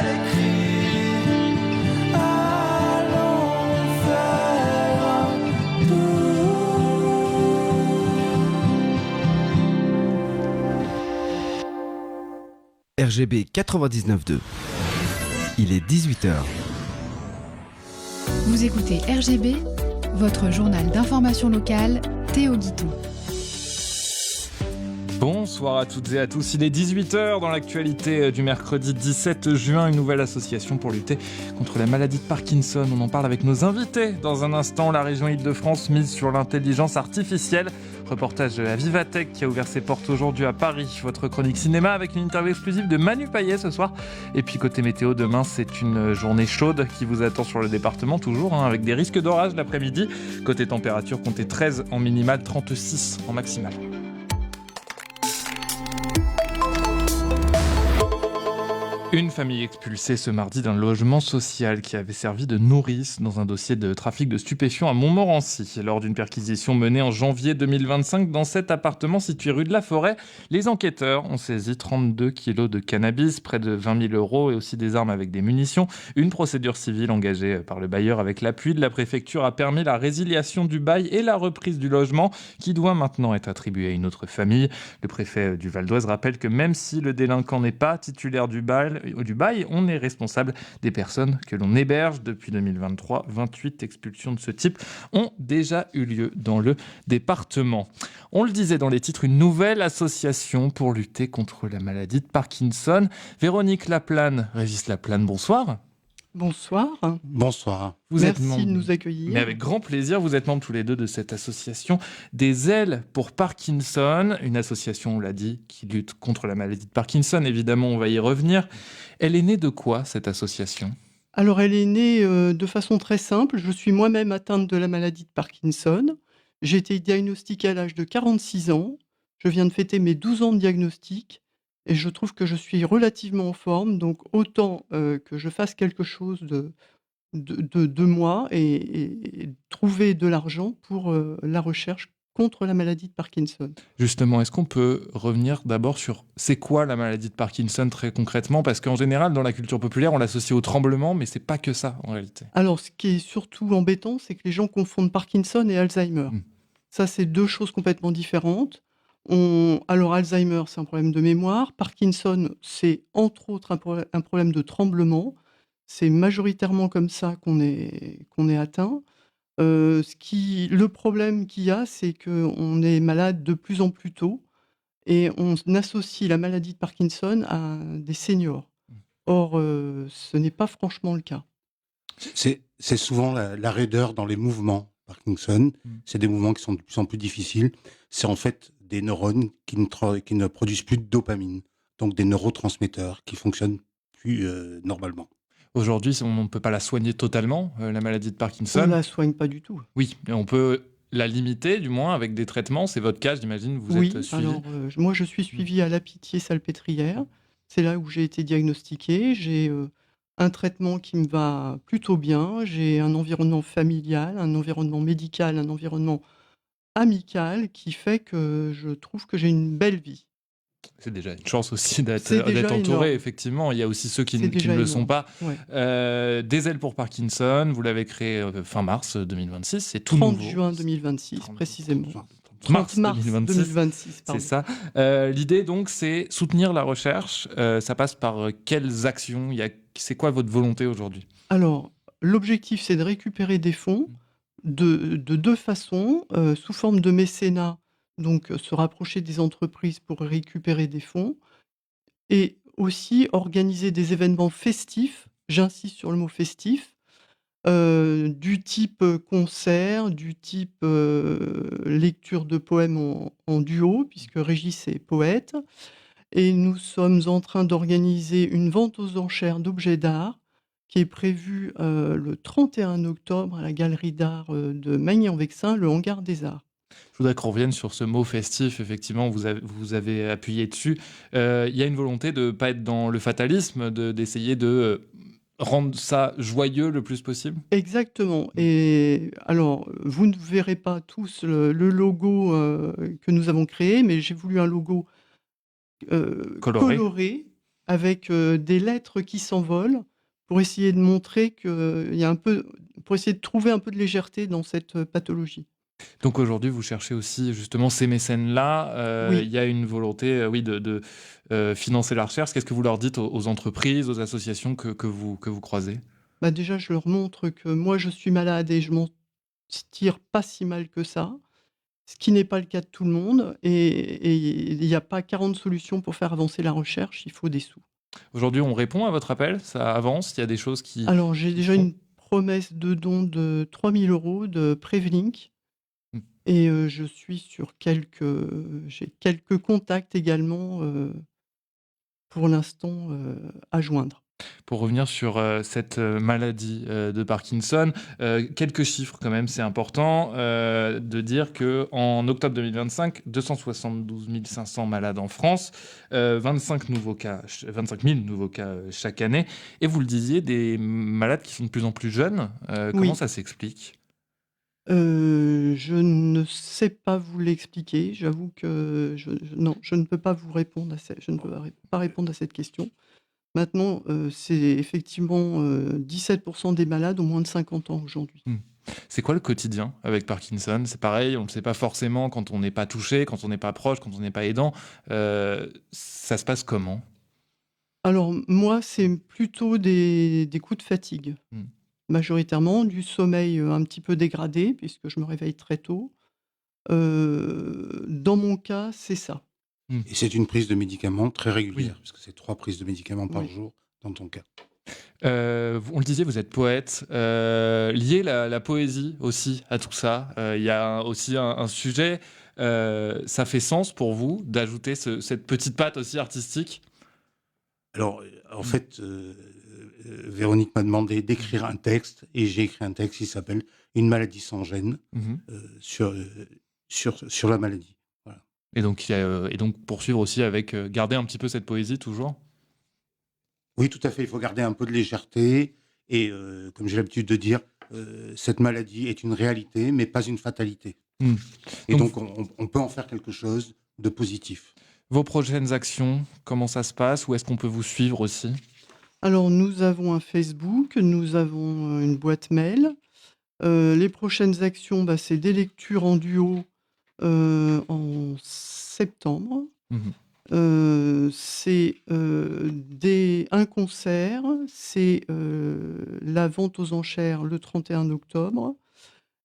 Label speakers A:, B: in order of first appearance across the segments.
A: écrit à l'enfer tout.
B: RGB 99.2. Il est 18h.
C: Vous écoutez RGB, votre journal d'information locale, Théo Guiton.
D: Bonsoir à toutes et à tous, il est 18h dans l'actualité du mercredi 17 juin, une nouvelle association pour lutter contre la maladie de Parkinson. On en parle avec nos invités. Dans un instant, la région Île-de-France mise sur l'intelligence artificielle. Reportage de la Vivatech qui a ouvert ses portes aujourd'hui à Paris. Votre chronique cinéma avec une interview exclusive de Manu Payet ce soir. Et puis côté météo, demain c'est une journée chaude qui vous attend sur le département toujours, avec des risques d'orage l'après-midi. Côté température, comptez 13 en minimale, 36 en maximale. Une famille expulsée ce mardi d'un logement social qui avait servi de nourrice dans un dossier de trafic de stupéfiants à Montmorency. Lors d'une perquisition menée en janvier 2025 dans cet appartement situé rue de la Forêt, les enquêteurs ont saisi 32 kilos de cannabis, près de 20 000 euros et aussi des armes avec des munitions. Une procédure civile engagée par le bailleur avec l'appui de la préfecture a permis la résiliation du bail et la reprise du logement qui doit maintenant être attribué à une autre famille. Le préfet du Val d'Oise rappelle que même si le délinquant n'est pas titulaire du bail, on est responsable des personnes que l'on héberge. Depuis 2023, 28 expulsions de ce type ont déjà eu lieu dans le département. On le disait dans les titres, une nouvelle association pour lutter contre la maladie de Parkinson. Véronique Laplane, Régis Laplane, bonsoir.
E: Bonsoir.
F: Bonsoir.
E: Merci de nous accueillir.
D: Mais avec grand plaisir, vous êtes membres tous les deux de cette association des Ailes pour Parkinson, une association, on l'a dit, qui lutte contre la maladie de Parkinson. Évidemment, on va y revenir. Elle est née de quoi, cette association ?
E: Alors, elle est née de façon très simple. Je suis moi-même atteinte de la maladie de Parkinson. J'ai été diagnostiquée à l'âge de 46 ans. Je viens de fêter mes 12 ans de diagnostic. Et je trouve que je suis relativement en forme. Donc, autant que je fasse quelque chose de moi et trouver de l'argent pour la recherche contre la maladie de Parkinson.
D: Justement, est-ce qu'on peut revenir d'abord sur c'est quoi la maladie de Parkinson très concrètement ? Parce qu'en général, dans la culture populaire, on l'associe au tremblement, mais c'est pas que ça en réalité.
E: Alors, ce qui est surtout embêtant, c'est que les gens confondent Parkinson et Alzheimer. Ça, c'est deux choses complètement différentes. Alors, Alzheimer, c'est un problème de mémoire. Parkinson, c'est entre autres un problème de tremblement. C'est majoritairement comme ça qu'on est atteint. Le problème qu'il y a, c'est qu'on est malade de plus en plus tôt et on associe la maladie de Parkinson à des seniors. Or, ce n'est pas franchement le cas.
F: C'est souvent la raideur dans les mouvements Parkinson. C'est des mouvements qui sont de plus en plus difficiles. C'est en fait des neurones qui ne produisent plus de dopamine, donc des neurotransmetteurs qui fonctionnent plus normalement.
D: Aujourd'hui, on ne peut pas la soigner totalement, la maladie de Parkinson.
E: On ne la soigne pas du tout.
D: Oui, mais on peut la limiter, du moins, avec des traitements. C'est votre cas, j'imagine, vous êtes suivi.
E: Alors, moi, je suis suivie à La Pitié-Salpêtrière. C'est là où j'ai été diagnostiquée. J'ai un traitement qui me va plutôt bien. J'ai un environnement familial, un environnement médical, un environnement amical qui fait que je trouve que j'ai une belle vie.
D: C'est déjà une chance aussi d'être
E: entouré,
D: énorme. Effectivement. Il y a aussi ceux qui ne le sont pas. Ouais. Des Ailes pour Parkinson, vous l'avez créé fin mars 2026, c'est tout
E: 30
D: nouveau.
E: Juin 2026, précisément.
D: 30 mars
E: 2026,
D: c'est ça. L'idée, donc, c'est soutenir la recherche. Ça passe par quelles actions ? C'est quoi votre volonté aujourd'hui ?
E: Alors, l'objectif, c'est de récupérer des fonds de deux façons, sous forme de mécénat, donc se rapprocher des entreprises pour récupérer des fonds, et aussi organiser des événements festifs, j'insiste sur le mot festif, du type concert, du type lecture de poèmes en duo, puisque Régis est poète, et nous sommes en train d'organiser une vente aux enchères d'objets d'art qui est prévue le 31 octobre à la Galerie d'art de Magny-en-Vexin, le Hangar des Arts.
D: Je voudrais qu'on revienne sur ce mot festif. Effectivement, vous avez appuyé dessus. Il y a une volonté de ne pas être dans le fatalisme, d'essayer de rendre ça joyeux le plus possible.
E: Exactement. Et alors, vous ne verrez pas tous le logo que nous avons créé, mais j'ai voulu un logo coloré, avec des lettres qui s'envolent pour essayer de montrer qu'il y a pour essayer de trouver un peu de légèreté dans cette pathologie.
D: Donc aujourd'hui, vous cherchez aussi justement ces mécènes-là.
E: Oui.
D: Il y a une volonté, oui, de financer la recherche. Qu'est-ce que vous leur dites aux entreprises, aux associations que vous croisez?
E: Bah, déjà, je leur montre que moi, je suis malade et je m'en tire pas si mal que ça, ce qui n'est pas le cas de tout le monde et il y a pas 40 solutions pour faire avancer la recherche, il faut des sous.
D: Aujourd'hui, on répond à votre appel? Ça avance? Il y a des choses qui
E: Alors, j'ai
D: qui
E: déjà
D: font?
E: une promesse de don de 3 000 € de Prevlink
D: Mmh.
E: et je suis sur j'ai quelques contacts également, pour l'instant, à joindre.
D: Pour revenir sur cette maladie de Parkinson, quelques chiffres quand même, c'est important de dire qu'en octobre 2025, 272 500 malades en France, 25 000 nouveaux cas chaque année. Et vous le disiez, des malades qui sont de plus en plus jeunes. Comment
E: Oui.
D: ça s'explique?
E: Je ne sais pas vous l'expliquer. J'avoue que non, je ne peux pas vous répondre je ne peux pas répondre à cette question. Maintenant, c'est effectivement, 17 des malades ont moins de 50 ans aujourd'hui.
D: C'est quoi le quotidien avec Parkinson? C'est pareil, on ne le sait pas forcément quand on n'est pas touché, quand on n'est pas proche, quand on n'est pas aidant. Ça se passe comment?
E: Alors moi, c'est plutôt des coups de fatigue,
D: Mmh.
E: majoritairement, du sommeil, un petit peu dégradé puisque je me réveille très tôt. Dans mon cas, c'est ça.
F: Et c'est une prise de médicaments très régulière,
D: Oui.
F: puisque c'est 3 prises de médicaments par
E: Oui.
F: jour dans ton cas.
D: On le disait, vous êtes poète. Liez la poésie aussi à tout ça. Il y a aussi un sujet. Ça fait sens pour vous d'ajouter cette petite patte aussi artistique?
F: Alors, en fait, Véronique m'a demandé d'écrire un texte, et j'ai écrit un texte qui s'appelle Une maladie sans gêne,
D: Mhm.
F: sur la maladie. Voilà.
D: Et donc poursuivre aussi avec garder un petit peu cette poésie toujours?
F: Oui, tout à fait. Il faut garder un peu de légèreté. Et comme j'ai l'habitude de dire, cette maladie est une réalité, mais pas une fatalité.
D: Mm.
F: Et
D: Donc,
F: donc, on peut en faire quelque chose de positif.
D: vos prochaines actions, comment ça se passe? Où est-ce qu'on peut vous suivre aussi?
E: Alors nous avons un Facebook, nous avons, une boîte mail. Les prochaines actions, bah, c'est des lectures en duo, en septembre.
D: Mhm.
E: C'est, un concert, c'est, la vente aux enchères le 31 octobre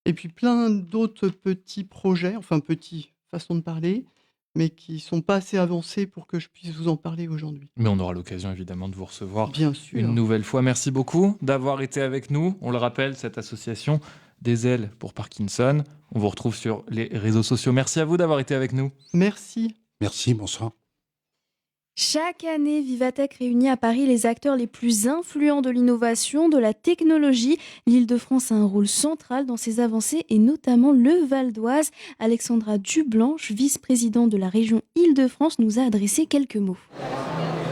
E: et puis plein d'autres petits projets, enfin petits, façon de parler, mais qui sont pas assez avancés pour que je puisse vous en parler aujourd'hui.
D: Mais on aura l'occasion évidemment de vous recevoir
E: Bien
D: une
E: sûr.
D: nouvelle fois. Merci beaucoup d'avoir été avec nous. On le rappelle, cette association des ailes pour Parkinson. On vous retrouve sur les réseaux sociaux. Merci à vous d'avoir été avec nous.
E: Merci.
F: Merci, bonsoir.
G: Chaque année, Vivatech réunit à Paris les acteurs les plus influents de l'innovation, de la technologie. L'Île-de-France a un rôle central dans ces avancées et notamment le Val d'Oise. Alexandra Dublanche, vice-présidente de la région Île-de-France, nous a adressé quelques mots.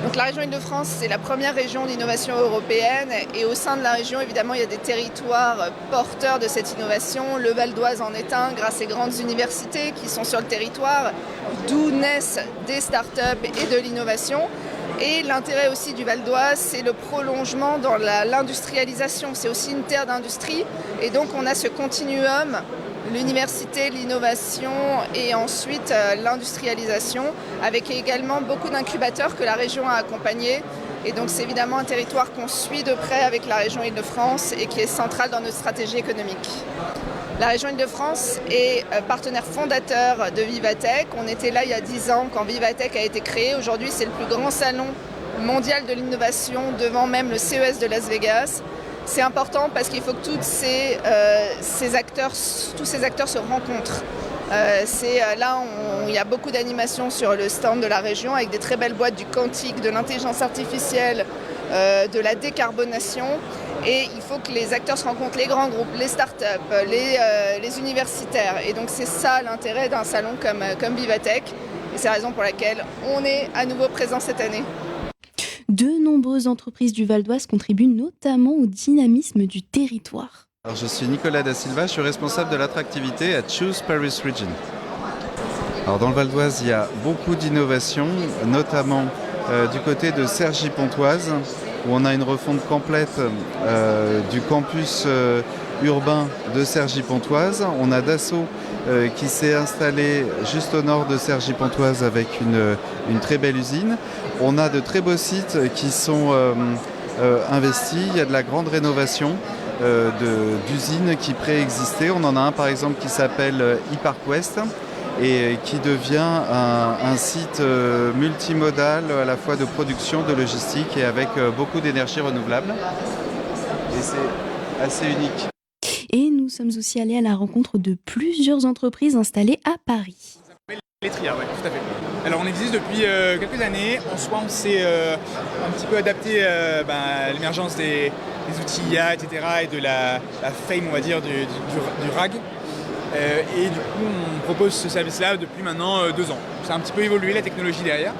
H: Donc la région Île-de-France, c'est la première région d'innovation européenne et au sein de la région, évidemment, il y a des territoires porteurs de cette innovation. Le Val d'Oise en est un grâce aux grandes universités qui sont sur le territoire, d'où naissent des startups et de l'innovation. Et l'intérêt aussi du Val d'Oise, c'est le prolongement dans l'industrialisation. C'est aussi une terre d'industrie et donc on a ce continuum, l'université, l'innovation et ensuite l'industrialisation, avec également beaucoup d'incubateurs que la région a accompagnés. Et donc c'est évidemment un territoire qu'on suit de près avec la région Île-de-France et qui est central dans notre stratégie économique. La région Île-de-France est partenaire fondateur de Vivatech. On était là il y a 10 ans quand Vivatech a été créé. Aujourd'hui, c'est le plus grand salon mondial de l'innovation devant même le CES de Las Vegas. C'est important parce qu'il faut que tous ces acteurs se rencontrent. Là où il y a beaucoup d'animations sur le stand de la région avec des très belles boîtes du quantique, de l'intelligence artificielle, de la décarbonation. Et il faut que les acteurs se rencontrent, les grands groupes, les startups, les universitaires. Et donc c'est ça l'intérêt d'un salon comme Vivatech. Et c'est la raison pour laquelle on est à nouveau présent cette année.
G: De nombreuses entreprises du Val d'Oise contribuent notamment au dynamisme du territoire.
I: Alors, je suis Nicolas Da Silva, je suis responsable de l'attractivité à Choose Paris Region. Alors, dans le Val d'Oise, il y a beaucoup d'innovations, notamment du côté de Cergy-Pontoise, où on a une refonte complète du campus urbain de Cergy-Pontoise. On a Dassault qui s'est installé juste au nord de Cergy-Pontoise avec une très belle usine. On a de très beaux sites qui sont investis. Il y a de la grande rénovation d'usines qui préexistaient. On en a un par exemple qui s'appelle e-Park West et qui devient un site multimodal à la fois de production, de logistique et avec beaucoup d'énergie renouvelable. Et c'est assez unique.
G: Et nous sommes aussi allés à la rencontre de plusieurs entreprises installées à Paris.
J: Letria, oui, tout à fait. Alors on existe depuis quelques années. En soi, on s'est un petit peu adapté à l'émergence des outils IA, etc. et de la fame, on va dire, du RAG. Et du coup, on propose ce service-là depuis maintenant 2 ans. Ça a un petit peu évolué, la technologie derrière.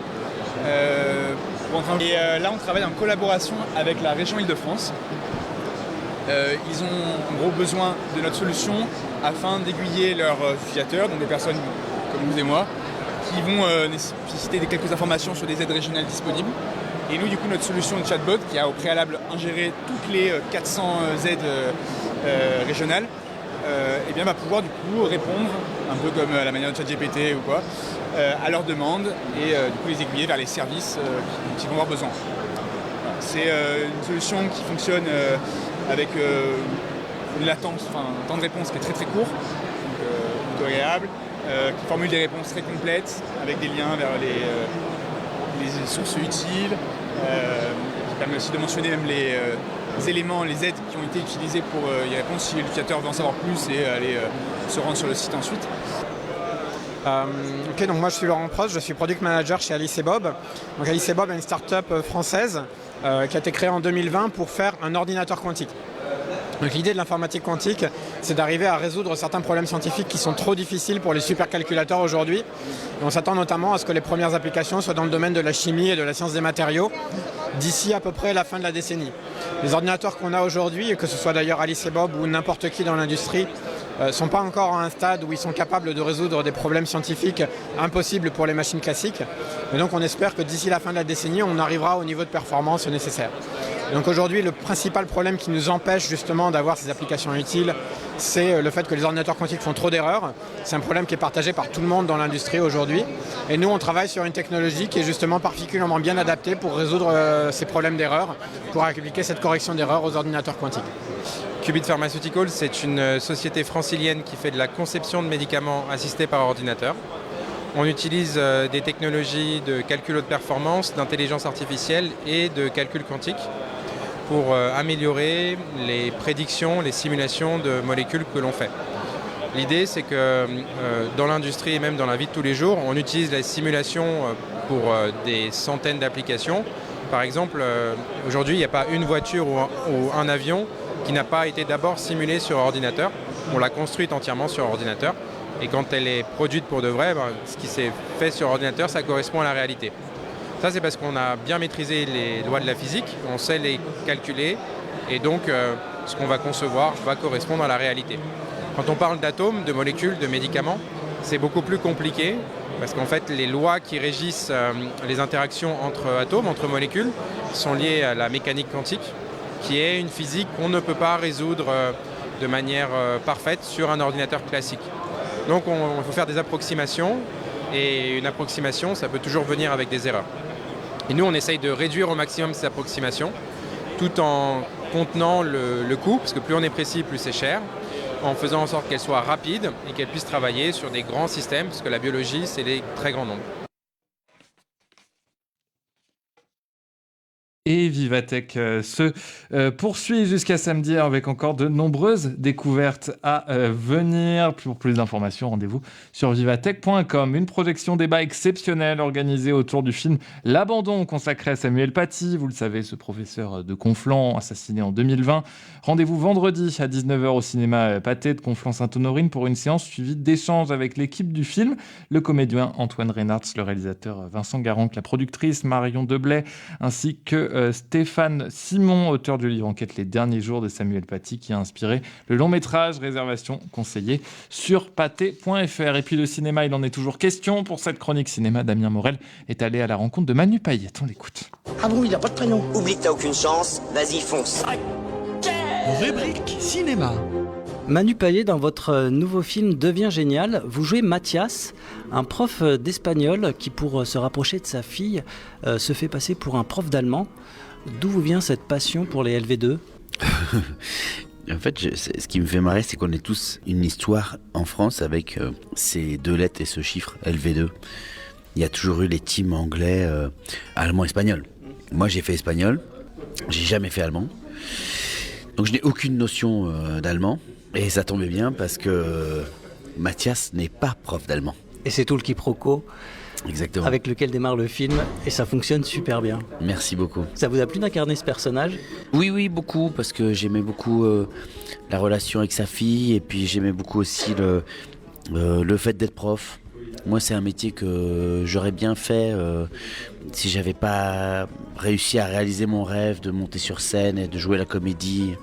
J: Là, on travaille en collaboration avec la région Île-de-France. Ils ont en gros besoin de notre solution afin d'aiguiller leurs utilisateurs, donc des personnes comme vous et moi, qui vont nécessiter quelques informations sur des aides régionales disponibles. Et nous, du coup, notre solution de chatbot, qui a au préalable ingéré toutes les 400 aides régionales, va pouvoir du coup répondre, un peu comme à la manière de ChatGPT ou quoi, à leurs demandes et du coup les aiguiller vers les services dont ils vont avoir besoin. Voilà. C'est une solution qui fonctionne avec une latence, un temps de réponse qui est très très court, donc plutôt agréable, qui formule des réponses très complètes avec des liens vers les sources utiles, qui permet aussi de mentionner même les éléments, les aides qui ont été utilisées pour y répondre si l'utilisateur veut en savoir plus et aller se rendre sur le site ensuite.
K: Donc moi je suis Laurent Prost, je suis Product Manager chez Alice & Bob. Donc Alice & Bob est une start-up française qui a été créée en 2020 pour faire un ordinateur quantique. Donc l'idée de l'informatique quantique, c'est d'arriver à résoudre certains problèmes scientifiques qui sont trop difficiles pour les supercalculateurs aujourd'hui. Et on s'attend notamment à ce que les premières applications soient dans le domaine de la chimie et de la science des matériaux d'ici à peu près la fin de la décennie. Les ordinateurs qu'on a aujourd'hui, que ce soit d'ailleurs Alice & Bob ou n'importe qui dans l'industrie, ne sont pas encore à un stade où ils sont capables de résoudre des problèmes scientifiques impossibles pour les machines classiques. Et donc on espère que d'ici la fin de la décennie, on arrivera au niveau de performance nécessaire. Donc aujourd'hui, le principal problème qui nous empêche justement d'avoir ces applications utiles, c'est le fait que les ordinateurs quantiques font trop d'erreurs. C'est un problème qui est partagé par tout le monde dans l'industrie aujourd'hui. Et nous, on travaille sur une technologie qui est justement particulièrement bien adaptée pour résoudre ces problèmes d'erreurs, pour appliquer cette correction d'erreurs aux ordinateurs quantiques.
L: Qubit Pharmaceuticals, c'est une société francilienne qui fait de la conception de médicaments assistés par ordinateur. On utilise des technologies de calcul haute performance, d'intelligence artificielle et de calcul quantique pour améliorer les prédictions, les simulations de molécules que l'on fait. L'idée, c'est que dans l'industrie et même dans la vie de tous les jours, on utilise la simulation pour des centaines d'applications. Par exemple, aujourd'hui, il n'y a pas une voiture ou un avion qui n'a pas été d'abord simulée sur ordinateur. On l'a construite entièrement sur ordinateur. Et quand elle est produite pour de vrai, ce qui s'est fait sur ordinateur, ça correspond à la réalité. Ça, c'est parce qu'on a bien maîtrisé les lois de la physique, on sait les calculer, et donc ce qu'on va concevoir va correspondre à la réalité. Quand on parle d'atomes, de molécules, de médicaments, c'est beaucoup plus compliqué, parce qu'en fait, les lois qui régissent les interactions entre atomes, entre molécules, sont liées à la mécanique quantique, qui est une physique qu'on ne peut pas résoudre de manière parfaite sur un ordinateur classique. Donc il faut faire des approximations, et une approximation, ça peut toujours venir avec des erreurs. Et nous, on essaye de réduire au maximum ces approximations, tout en contenant le coût, parce que plus on est précis, plus c'est cher, en faisant en sorte qu'elles soient rapides et qu'elles puissent travailler sur des grands systèmes, parce que la biologie, c'est des très grands nombres.
D: Et Vivatech se poursuit jusqu'à samedi avec encore de nombreuses découvertes à venir. Pour plus d'informations, rendez-vous sur vivatech.com. Une projection débat exceptionnelle organisée autour du film L'Abandon, consacré à Samuel Paty. Vous le savez, ce professeur de Conflans, assassiné en 2020. Rendez-vous vendredi à 19h au cinéma Pathé de Conflans-Sainte-Honorine pour une séance suivie d'échanges avec l'équipe du film. Le comédien Antoine Reynards, le réalisateur Vincent Garanc, la productrice Marion Deblay, ainsi que Stéphane Simon, auteur du livre Enquête les derniers jours de Samuel Paty, qui a inspiré le long métrage Réservation conseillée sur pathé.fr. Et puis le cinéma, il en est toujours question. Pour cette chronique cinéma, Damien Morel est allé à la rencontre de Manu Payette. On l'écoute.
M: Ah bon, il n'a pas de prénom. Oublie que t'as aucune chance, vas-y fonce.
A: Rubrique cinéma.
N: Manu Payette, dans votre nouveau film Devient génial, vous jouez Mathias, un prof d'espagnol qui, pour se rapprocher de sa fille, se fait passer pour un prof d'allemand. D'où vous vient cette passion pour les LV2 ?
O: En fait, ce qui me fait marrer, c'est qu'on ait tous une histoire en France avec ces 2 lettres et ce chiffre LV2. Il y a toujours eu les teams anglais, allemand, espagnol. Moi, j'ai fait espagnol, j'ai jamais fait allemand. Donc je n'ai aucune notion d'allemand. Et ça tombait bien parce que Mathias n'est pas prof d'allemand.
N: Et c'est tout le quiproquo.
O: Exactement.
N: Avec lequel démarre le film, et ça fonctionne super bien.
O: Merci beaucoup.
N: Ça vous a plu d'incarner ce personnage ?
O: Oui, beaucoup, parce que j'aimais beaucoup la relation avec sa fille, et puis j'aimais beaucoup aussi le fait d'être prof. Moi, c'est un métier que j'aurais bien fait si j'avais pas réussi à réaliser mon rêve de monter sur scène et de jouer la comédie.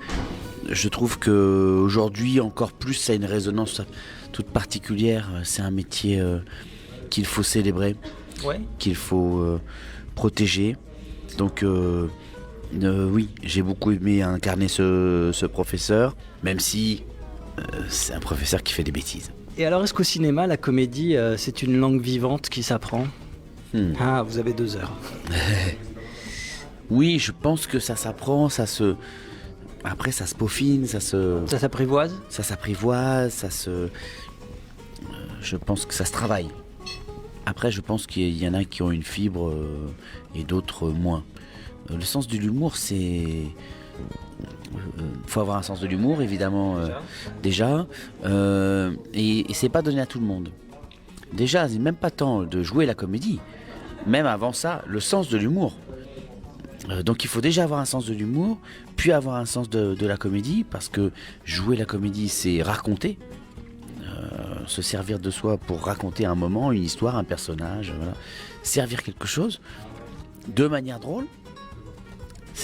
O: Je trouve qu'aujourd'hui, encore plus, ça a une résonance toute particulière. C'est un métier qu'il faut célébrer, qu'il faut protéger. Donc oui, j'ai beaucoup aimé incarner ce professeur, même si c'est un professeur qui fait des bêtises.
N: Et alors, est-ce qu'au cinéma, la comédie, c'est une langue vivante qui s'apprend ? Ah, vous avez 2 heures.
O: Oui, je pense que ça s'apprend, après, ça se peaufine, ça
N: s'apprivoise ?
O: Ça s'apprivoise, je pense que ça se travaille. Après, je pense qu'il y en a qui ont une fibre et d'autres moins. Le sens de l'humour, c'est... faut avoir un sens de l'humour, évidemment, déjà. Et c'est pas donné à tout le monde. Déjà, c'est même pas tant de jouer la comédie. Même avant ça, le sens de l'humour. Donc il faut déjà avoir un sens de l'humour, puis avoir un sens de la comédie, parce que jouer la comédie, c'est raconter, se servir de soi pour raconter un moment, une histoire, un personnage, voilà. Servir quelque chose de manière drôle.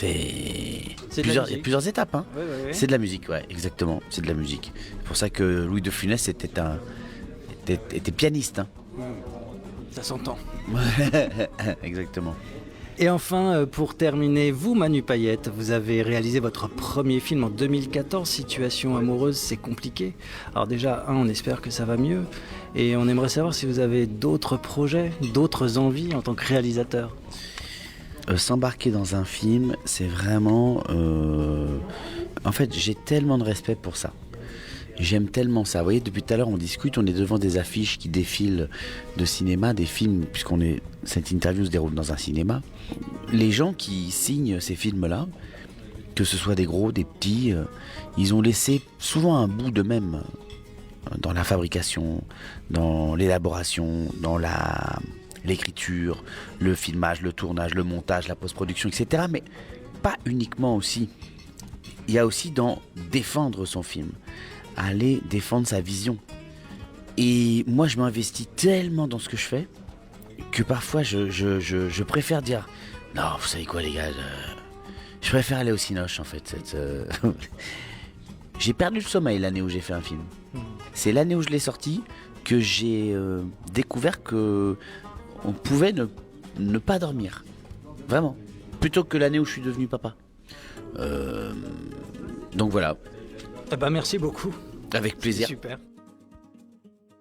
O: Il y a plusieurs étapes. Hein.
N: Oui.
O: C'est de la musique, ouais, exactement, c'est de la musique. C'est pour ça que Louis de Funès était pianiste. Hein.
N: Ça s'entend.
O: Exactement.
N: Et enfin, pour terminer, vous, Manu Payette, vous avez réalisé votre premier film en 2014, Situation amoureuse, c'est compliqué. Alors déjà, on espère que ça va mieux. Et on aimerait savoir si vous avez d'autres projets, d'autres envies en tant que réalisateur.
O: S'embarquer dans un film, c'est vraiment... En fait, j'ai tellement de respect pour ça. J'aime tellement ça. Vous voyez, depuis tout à l'heure, on discute, on est devant des affiches qui défilent de cinéma, des films, cette interview se déroule dans un cinéma. Les gens qui signent ces films-là, que ce soit des gros, des petits, ils ont laissé souvent un bout d'eux-mêmes dans la fabrication, dans l'élaboration, dans l'écriture, le filmage, le tournage, le montage, la post-production, etc. Mais pas uniquement aussi. Il y a aussi dans défendre son film, aller défendre sa vision. Et moi, je m'investis tellement dans ce que je fais que parfois, je préfère dire « Non, vous savez quoi, les gars, je préfère aller au cinoche, en fait. » J'ai perdu le sommeil l'année où j'ai fait un film. C'est l'année où je l'ai sorti que j'ai découvert que on pouvait ne pas dormir. Vraiment. Plutôt que l'année où je suis devenu papa. Donc voilà.
N: Merci beaucoup.
O: Avec plaisir.
N: Super.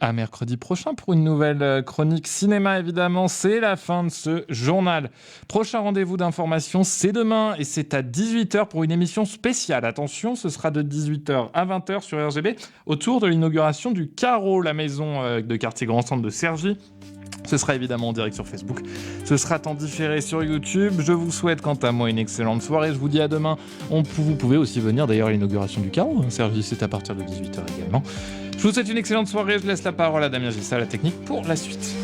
D: À mercredi prochain pour une nouvelle chronique cinéma, évidemment. C'est la fin de ce journal. Prochain rendez-vous d'information, c'est demain et c'est à 18h pour une émission spéciale. Attention, ce sera de 18h à 20h sur RGB autour de l'inauguration du Carreau, la maison de quartier Grand Centre de Cergy. Ce sera évidemment en direct sur Facebook. Ce sera en différé sur YouTube. Je vous souhaite quant à moi une excellente soirée. Je vous dis à demain. Vous pouvez aussi venir d'ailleurs à l'inauguration du Carreau. Cergy, c'est à partir de 18h également. Je vous souhaite une excellente soirée. Je laisse la parole à Damien Gissa, la technique, pour la suite.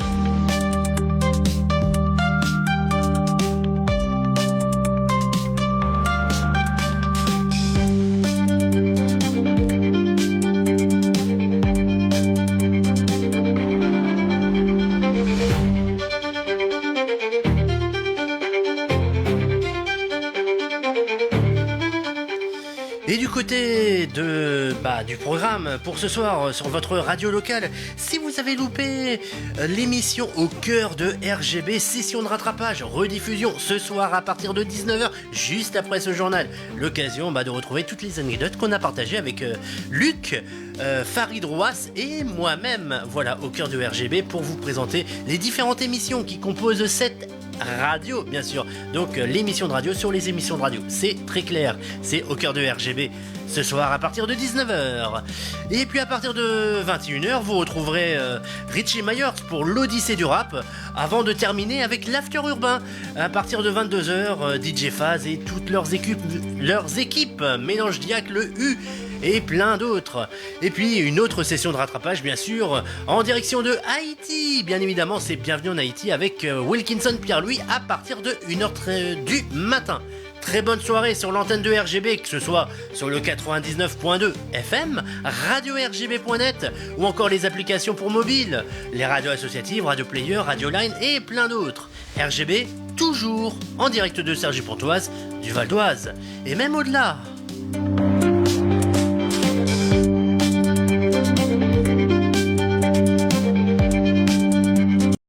P: Et du côté du programme pour ce soir sur votre radio locale, si vous avez loupé l'émission Au cœur de RGB, session de rattrapage, rediffusion ce soir à partir de 19h, juste après ce journal, l'occasion de retrouver toutes les anecdotes qu'on a partagées avec Luc, Farid Rouas et moi-même, voilà, Au cœur de RGB, pour vous présenter les différentes émissions qui composent cette radio, bien sûr. Donc l'émission de radio sur les émissions de radio, c'est très clair, c'est Au cœur de RGB ce soir à partir de 19h. Et puis à partir de 21h, vous retrouverez Richie Myers pour l'Odyssée du rap, avant de terminer avec l'After Urbain à partir de 22h. DJ Phase et toutes leurs équipes, Mélange Diac, le U et plein d'autres. Et puis une autre session de rattrapage, bien sûr, en direction de Haïti. Bien évidemment, c'est Bienvenue en Haïti avec Wilkinson Pierre-Louis à partir de 1h du matin. Très bonne soirée sur l'antenne de RGB, que ce soit sur le 99.2 FM, radio-rgb.net ou encore les applications pour mobile, les radios associatives, Radio Player, Radio Line et plein d'autres. RGB, toujours en direct de Cergy-Pontoise, du Val d'Oise et même au-delà.